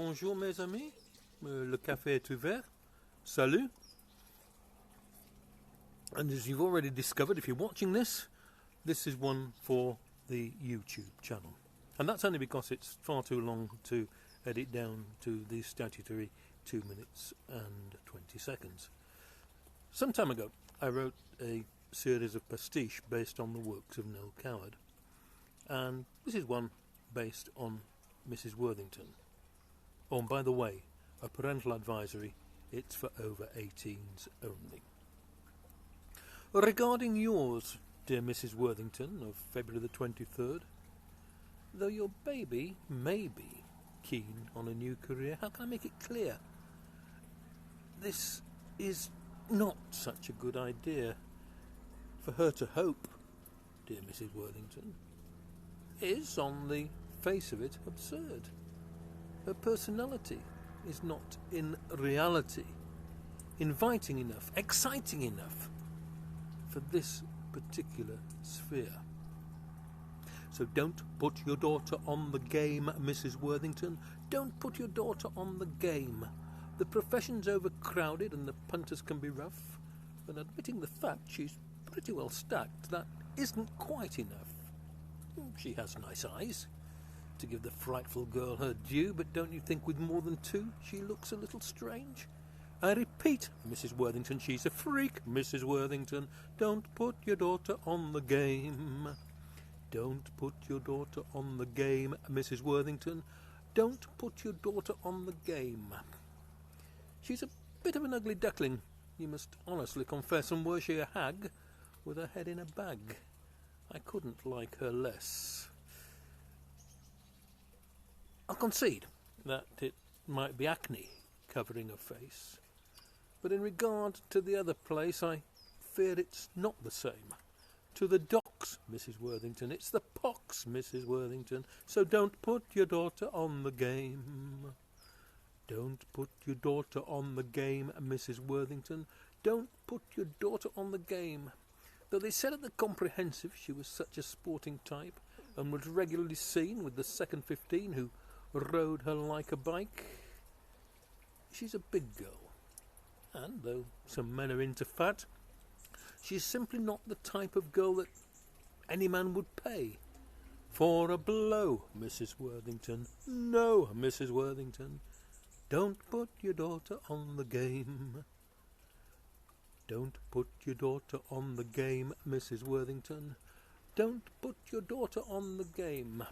Bonjour mes amis, le café est ouvert. Salut. And as you've already discovered, if you're watching this, this is one for the YouTube channel. And that's only because it's far too long to edit down to the statutory 2 minutes and 20 seconds. Some time ago, I wrote a series of pastiche based on the works of Noel, and this is one based on Mrs. Worthington. Oh, and by the way, a parental advisory, it's for over 18s only. Regarding yours, dear Mrs. Worthington, of February the 23rd, though your baby may be keen on a new career, how can I make it clear? This is not such a good idea. For her to hope, dear Mrs. Worthington, is, on the face of it, absurd. Her personality is not, in reality, inviting enough, exciting enough for this particular sphere. So don't put your daughter on the game, Mrs. Worthington. Don't put your daughter on the game. The profession's overcrowded and the punters can be rough. And admitting the fact she's pretty well stacked, that isn't quite enough. She has nice eyes, to give the frightful girl her due, but don't you think with more than two she looks a little strange? I repeat, Mrs. Worthington, she's a freak, Mrs. Worthington. Don't put your daughter on the game. Don't put your daughter on the game, Mrs. Worthington. Don't put your daughter on the game. She's a bit of an ugly duckling, you must honestly confess, and were she a hag with her head in a bag, I couldn't like her less. I'll concede that it might be acne covering her face, but in regard to the other place, I fear it's not the same. To the docks, Mrs. Worthington, it's the pox, Mrs. Worthington, so don't put your daughter on the game. Don't put your daughter on the game, Mrs. Worthington. Don't put your daughter on the game. Though they said at the Comprehensive she was such a sporting type, and was regularly seen with the second 15 who rode her like a bike, she's a big girl, and though some men are into fat, she's simply not the type of girl that any man would pay for a blow, Mrs. Worthington. No, Mrs. Worthington, don't put your daughter on the game. Don't put your daughter on the game, Mrs. Worthington. Don't put your daughter on the game.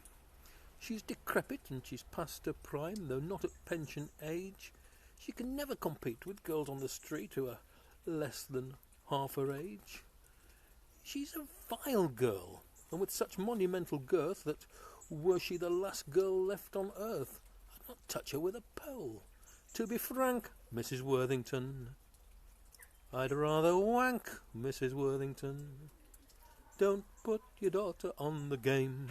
She's decrepit and she's past her prime, though not at pension age. She can never compete with girls on the street who are less than half her age. She's a vile girl, and with such monumental girth that, were she the last girl left on earth, I'd not touch her with a pole. To be frank, Mrs. Worthington, I'd rather wank, Mrs. Worthington. Don't put your daughter on the game.